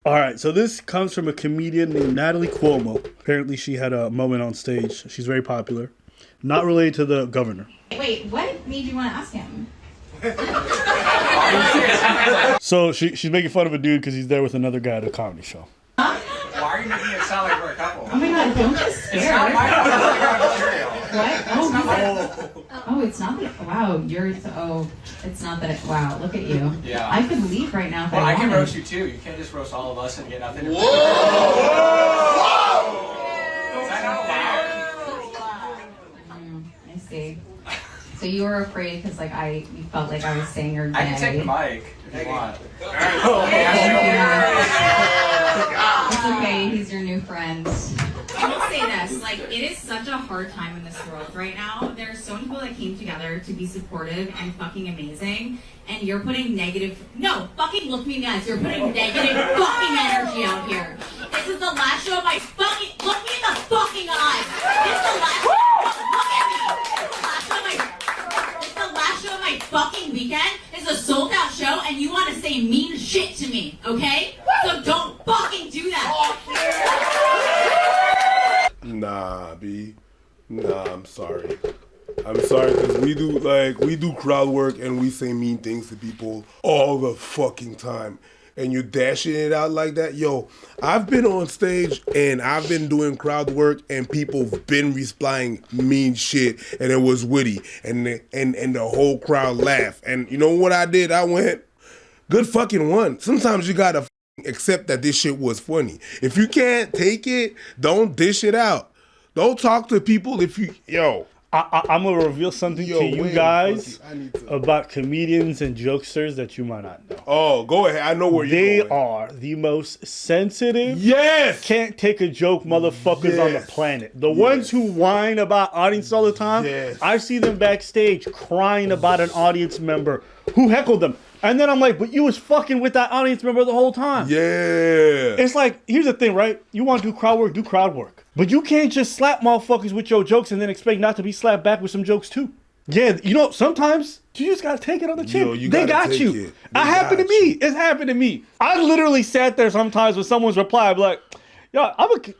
All right, so this comes from a comedian named Natalie Cuomo. Apparently, she had a moment on stage. She's very popular. Not related to the governor. Wait, what made you want to ask him? So she's making fun of a dude because he's there with another guy at a comedy show. Huh? Why are you making it sound like we're a couple? Oh my god, don't get scared. It's not my fault that I got material. What? Oh, it's not that. Wow, it's not that. Wow, look at you. Yeah. I could leave right now if Well, I I can wanted. roast you too. You can't just roast all of us and get nothing. Whoa! Is that not allowed? I see. So you were afraid because you felt like I was saying you're gay. I can take the mic if you want. It's okay, he's your new friend. I will say this, it is such a hard time in this world right now. There are so many people that came together to be supportive and fucking amazing, and you're putting fucking look me in the eyes. You're putting negative fucking energy out here. This is the last show of my fucking, look me in the fucking eyes. This is the last, look at me. It's the last show of my fucking weekend. It's a sold out show, and you want to say mean shit to me, okay? So don't fucking do that. Nah, B. Nah, I'm sorry. I'm sorry because we do crowd work and we say mean things to people all the fucking time. And you're dashing it out like that. Yo, I've been on stage and I've been doing crowd work and people have been replying mean shit and it was witty and the whole crowd laughed. And you know what I did? I went, good fucking one. Sometimes you gotta accept that this shit was funny. If you can't take it, don't dish it out. Don't talk to people if you, I'm going to reveal something to you guys about comedians and jokesters that you might not know. Oh, go ahead. I know where you're going. They are the most sensitive, yes, can't take a joke motherfuckers on the planet. The ones who whine about audience all the time, I see them backstage crying about an audience member who heckled them. And then I'm like, but you was fucking with that audience member the whole time. Yeah. It's like, here's the thing, right? You want to do crowd work. But you can't just slap motherfuckers with your jokes and then expect not to be slapped back with some jokes too. Yeah, sometimes you just gotta take it on the chin. They got you. It happened to me. It's happened to me. I literally sat there sometimes with someone's reply, I'd be like, yo, I'm gonna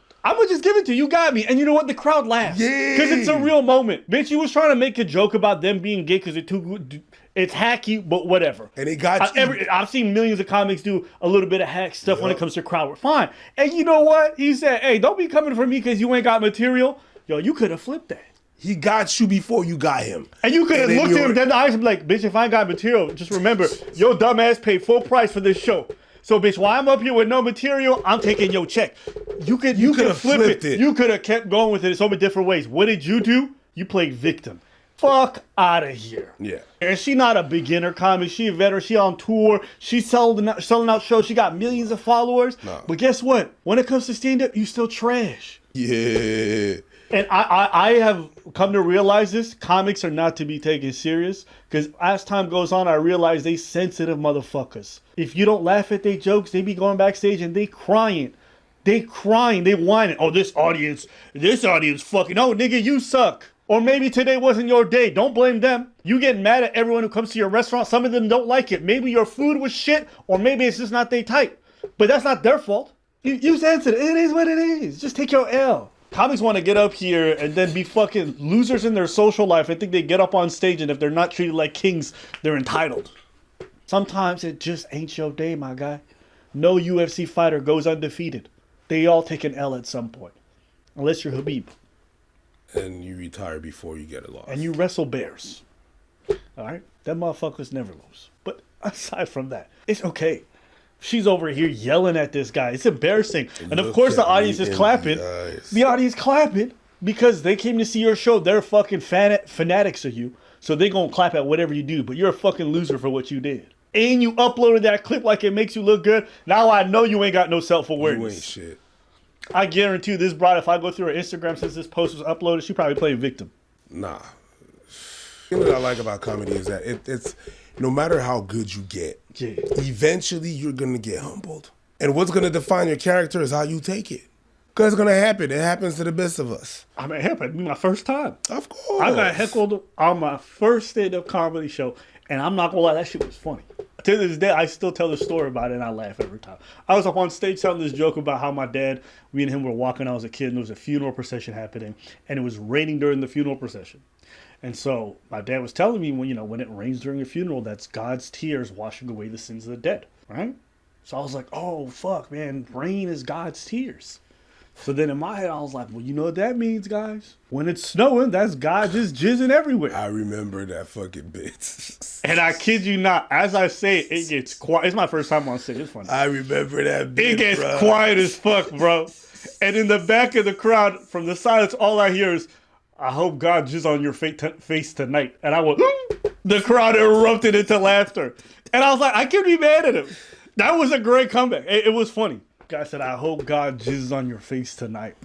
just give it to you. You got me. And you know what? The crowd laughs. Yeah. Because it's a real moment. Bitch, you was trying to make a joke about them being gay because they're too good. It's hacky, but whatever. And they got you. I've seen millions of comics do a little bit of hack stuff when it comes to crowd work. Fine. And you know what? He said, hey, don't be coming for me because you ain't got material. Yo, you could have flipped that. He got you before you got him. And you could have looked at him dead in the eyes and be like, bitch, if I ain't got material, just remember, your dumb ass paid full price for this show. So, bitch, while I'm up here with no material, I'm taking your check. You could have flipped it. You could have kept going with it in so many different ways. What did you do? You played victim. Fuck out of here. Yeah. And she not a beginner comic. She a veteran. She on tour. She's selling out shows. She got millions of followers. No. But guess what? When it comes to stand-up, you still trash. Yeah. And I have come to realize this. Comics are not to be taken serious. Because as time goes on, I realize they sensitive motherfuckers. If you don't laugh at their jokes, they be going backstage and they crying. They whining. Oh, this audience fucking, oh, nigga, you suck. Or maybe today wasn't your day. Don't blame them. You get mad at everyone who comes to your restaurant. Some of them don't like it. Maybe your food was shit, or maybe it's just not their type. But that's not their fault. You sensitive. It is what it is. Just take your L. Comics want to get up here and then be fucking losers in their social life. I think they get up on stage and if they're not treated like kings, they're entitled. Sometimes it just ain't your day, my guy. No UFC fighter goes undefeated. They all take an L at some point. Unless you're Habib. And you retire before you get a loss. And you wrestle bears. All right? Them motherfuckers never lose. But aside from that, it's okay. She's over here yelling at this guy. It's embarrassing. And of course the audience is clapping. The audience clapping because they came to see your show. They're fucking fanatics of you. So they gonna clap at whatever you do. But you're a fucking loser for what you did. And you uploaded that clip like it makes you look good. Now I know you ain't got no self-awareness. You ain't shit. I guarantee you this broad, if I go through her Instagram since this post was uploaded, she probably played victim. Nah. The thing that I like about comedy is that it's no matter how good you get, eventually you're going to get humbled. And what's going to define your character is how you take it. Because it's going to happen. It happens to the best of us. I mean, it happened to me my first time. Of course. I got heckled on my first stand-up comedy show. And I'm not gonna lie, that shit was funny. To this day, I still tell the story about it and I laugh every time. I was up on stage telling this joke about how my dad, me and him were walking when I was a kid, and there was a funeral procession happening, and it was raining during the funeral procession. And so my dad was telling me when it rains during a funeral, that's God's tears washing away the sins of the dead, right? So I was like, oh fuck, man, rain is God's tears. So then in my head, I was like, well, you know what that means, guys? When it's snowing, that's God just jizzing everywhere. I remember that fucking bit. And I kid you not, as I say it gets quiet. It's my first time on stage. It's funny. I remember that bit, It gets quiet as fuck, bro. And in the back of the crowd, from the silence, all I hear is, I hope God jizz on your face tonight. And I went, the crowd erupted into laughter. And I was like, I can't be mad at him. That was a great comeback. It was funny. Guy said, I hope God jizzes on your face tonight.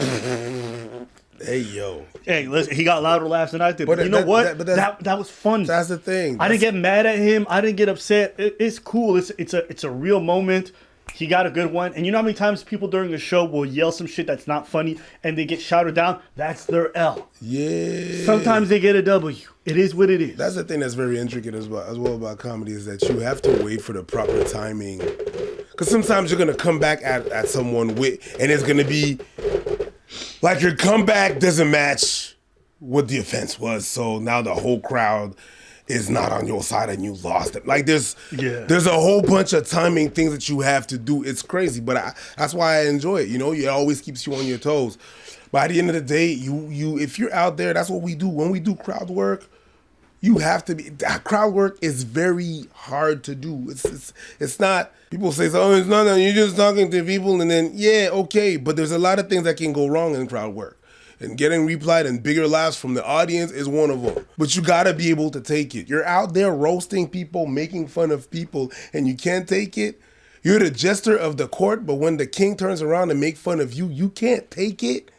Hey, yo. Hey, listen, he got louder laughs than I did. But you know what? That was fun. That's the thing. I didn't get mad at him. I didn't get upset. It's cool. It's a real moment. He got a good one. And you know how many times people during the show will yell some shit that's not funny and they get shouted down? That's their L. Yeah. Sometimes they get a W. It is what it is. That's the thing that's very intricate as well about comedy, is that you have to wait for the proper timing. Because sometimes you're going to come back at someone and it's going to be like your comeback doesn't match what the offense was. So now the whole crowd is not on your side and you lost it. Like there's a whole bunch of timing things that you have to do. It's crazy, but that's why I enjoy it. It always keeps you on your toes. But at the end of the day, you if you're out there, that's what we do. When we do crowd work, you have to be. Crowd work is very hard to do. It's not. People say, "Oh, it's not. You're just talking to people," and then okay. But there's a lot of things that can go wrong in crowd work, and getting replied and bigger laughs from the audience is one of them. But you gotta be able to take it. You're out there roasting people, making fun of people, and you can't take it. You're the jester of the court, but when the king turns around and make fun of you, you can't take it.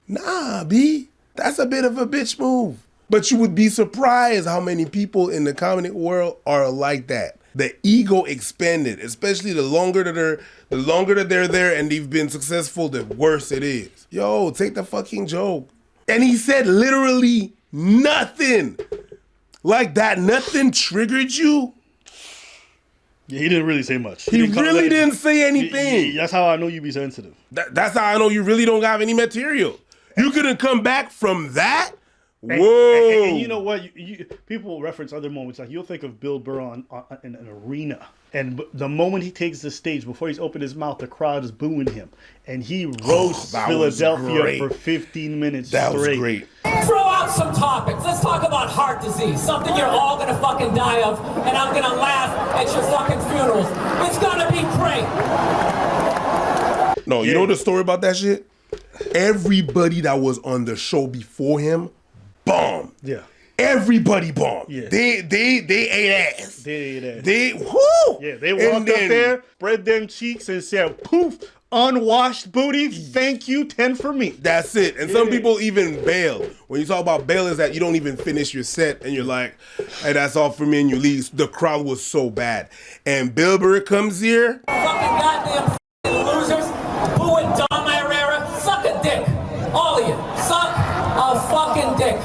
Nah, B. That's a bit of a bitch move. But you would be surprised how many people in the comedy world are like that. The ego expanded, especially the longer that they're there and they've been successful, the worse it is. Yo, take the fucking joke. And he said literally nothing. Like that, nothing triggered you. Yeah, he didn't really say much. He really didn't say anything. That's how I know you be sensitive. That's how I know you really don't have any material. You couldn't come back from that? And, Whoa! And you know what? People reference other moments. Like you'll think of Bill Burr in an arena, and the moment he takes the stage, before he's opened his mouth, the crowd is booing him, and he roasts Philadelphia for 15 minutes straight. That was great. Throw out some topics. Let's talk about heart disease, something you're all gonna fucking die of, and I'm gonna laugh at your fucking funerals. It's gonna be great. No, you know the story about that shit? Everybody that was on the show before him bombed. Yeah. Everybody bombed. Yeah. They ate ass. They ate ass. They whoo. Yeah, they walked up there, spread them cheeks, and said, "Poof, unwashed booty. Thank you, 10 for me." That's it. And some people even bail. When you talk about bail, is that you don't even finish your set and you're like, "Hey, that's all for me," and you leave. The crowd was so bad. And Bill Burr comes here. Fucking goddamn losers. Boo and Dom Herrera. Suck a dick. All of you. Suck a fucking dick.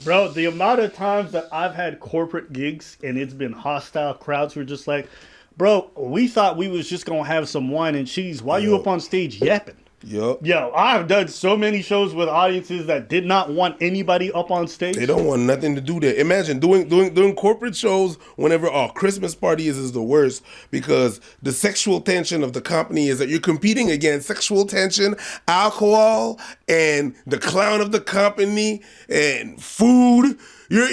Bro, the amount of times that I've had corporate gigs and it's been hostile crowds who are just like, bro, we thought we was just going to have some wine and cheese. Why you up on stage yapping? Yup. Yo, I've done so many shows with audiences that did not want anybody up on stage. They don't want nothing to do there. Imagine doing corporate shows whenever Christmas party is the worst, because the sexual tension of the company is that you're competing against sexual tension, alcohol, and the clown of the company, and food. You're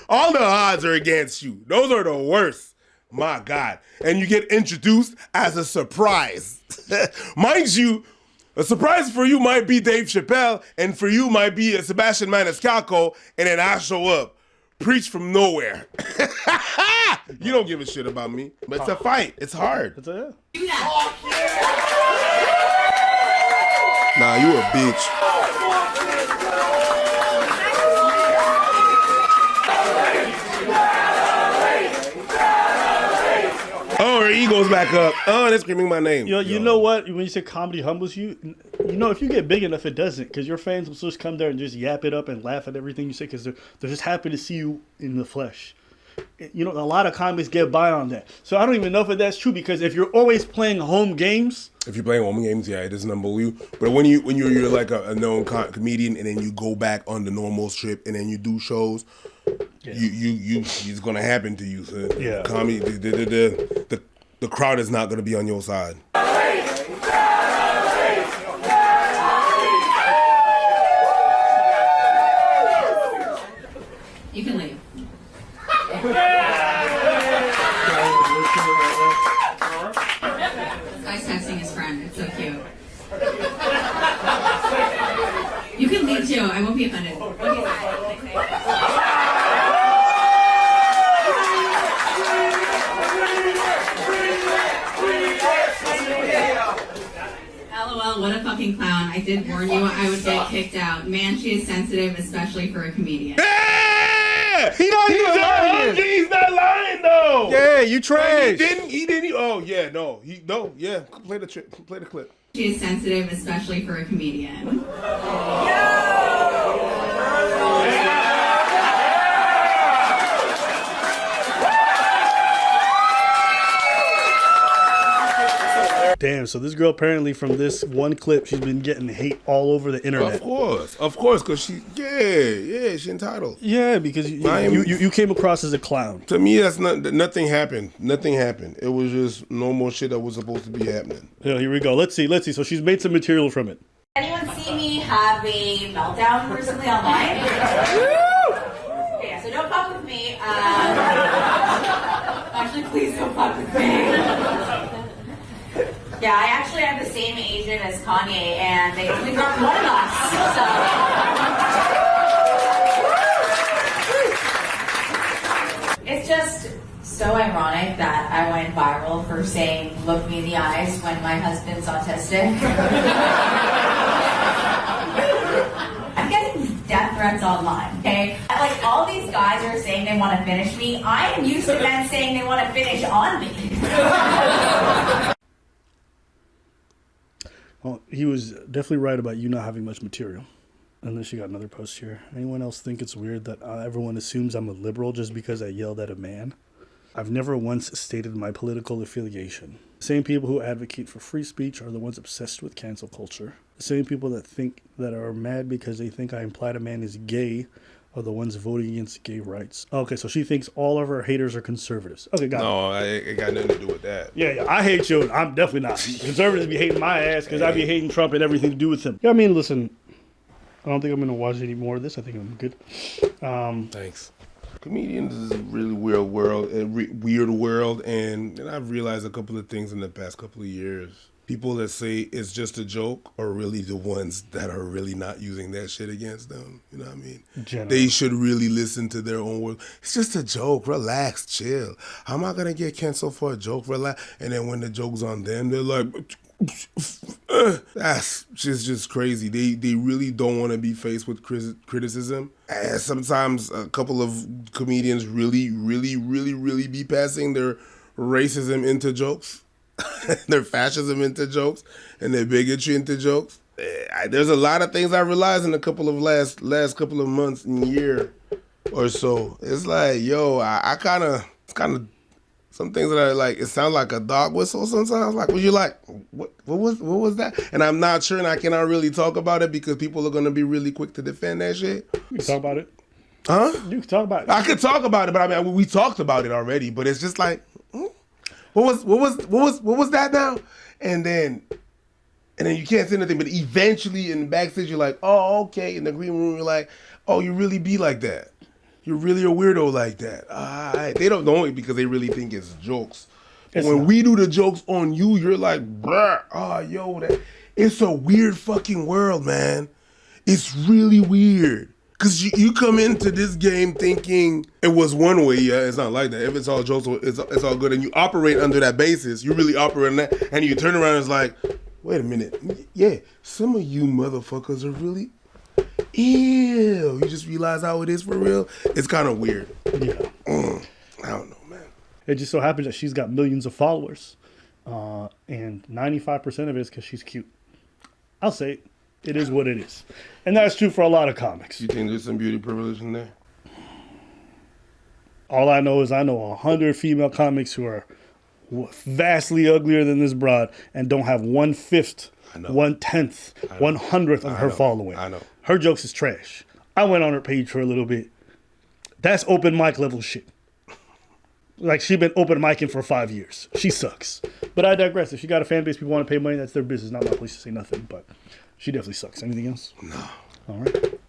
all the odds are against you. Those are the worst. My God. And you get introduced as a surprise. Mind you, a surprise for you might be Dave Chappelle, and for you might be Sebastian Maniscalco, and then I show up. Preach from nowhere. You don't give a shit about me. But it's a fight. It's hard. It's a, Do that. Nah, you a bitch. Oh, her ego's back up. Oh, they're screaming my name. you know what? When you say comedy humbles you, You know, if you get big enough, it doesn't, because your fans will just come there and just yap it up and laugh at everything you say, because they're just happy to see you in the flesh. You know, a lot of comics get by on that. So I don't even know if that's true, because if you're always playing home games. If you're playing home games, yeah, it doesn't unbelievable. But when you're like a known comedian, and then you go back on the normal strip, and then you do shows, it's gonna happen to you. So Yeah. Comedy, the crowd is not gonna be on your side. You can leave. This guy's texting his friend. It's so cute. You can leave too. I won't be offended. LOL, what a fucking clown. I did warn you I would get kicked out. Man, she is sensitive, especially for a comedian. Yeah! He's He's not lying though. Yeah, you trash. He didn't. Oh yeah, no. Yeah. Play the clip. She is sensitive, especially for a comedian. Damn, so this girl apparently from this one clip, she's been getting hate all over the internet. Of course, because she's entitled. Yeah, because you came across as a clown. To me, nothing happened. Nothing happened. It was just normal shit that was supposed to be happening. Yeah, here we go. Let's see. So she's made some material from it. Anyone see me have a meltdown recently online? Okay, so don't fuck with me. Actually, please don't fuck with me. Yeah, I actually have the same agent as Kanye, and they only dropped one of us. So it's just so ironic that I went viral for saying "look me in the eyes" when my husband's autistic. I'm getting death threats online, okay? Like, all these guys are saying they want to finish me. I am used to men saying they want to finish on me. Well, he was definitely right about you not having much material. And then she got another post here. Anyone else think it's weird that everyone assumes I'm a liberal just because I yelled at a man? I've never once stated my political affiliation. The same people who advocate for free speech are the ones obsessed with cancel culture. The same people that are mad because they think I implied a man is gay are the ones voting against gay rights. Okay, so she thinks all of her haters are conservatives. Okay, got it. No, it got nothing to do with that. Yeah, I hate you. I'm definitely not. Conservatives be hating my ass because I be hating Trump and everything to do with him. Yeah, I mean, listen, I don't think I'm going to watch any more of this. I think I'm good. Thanks. Comedians is a really weird world, and I've realized a couple of things in the past couple of years. People that say it's just a joke are really the ones that are really not using that shit against them. You know what I mean? They should really listen to their own words. It's just a joke. Relax, chill. How am I going to get canceled for a joke? Relax. And then when the joke's on them, they're like, that's just crazy. They really don't want to be faced with criticism. And sometimes a couple of comedians really be passing their racism into jokes. Their fascism into jokes and their bigotry into jokes. There's a lot of things I realized in a couple of last couple of months and year or so. It's like, yo, it's kind of some things that are like, it sounds like a dog whistle sometimes. Like, was you like, what was that? And I'm not sure, and I cannot really talk about it because people are gonna be really quick to defend that shit. You can talk about it. Huh? You can talk about it. I could talk about it, but I mean, we talked about it already. But it's just like. What was that now? And then you can't say nothing. But eventually in the backstage, you're like, oh, okay. In the green room, you're like, oh, you really be like that. You're really a weirdo like that. They don't know it because they really think it's jokes. When we do the jokes on you, you're like, bruh, it's a weird fucking world, man. It's really weird. Because you come into this game thinking it was one way. Yeah, it's not like that. If it's all jokes, it's all good. And you operate under that basis. You really operate on that. And you turn around and it's like, wait a minute. Yeah, some of you motherfuckers are really ew. You just realize how it is for real. It's kind of weird. Yeah. I don't know, man. It just so happens that she's got millions of followers. And 95% of it is because she's cute. I'll say it. It is what it is. And that's true for a lot of comics. You think there's some beauty privilege in there? All I know is I know 100 female comics who are vastly uglier than this broad and don't have 1/5, 1/10, 1/100th of her following. I know. Her jokes is trash. I went on her page for a little bit. That's open mic level shit. Like, she been open micing for 5 years. She sucks. But I digress. If she got a fan base, people want to pay money, that's their business. Not my place to say nothing, but she definitely sucks. Anything else? No. All right.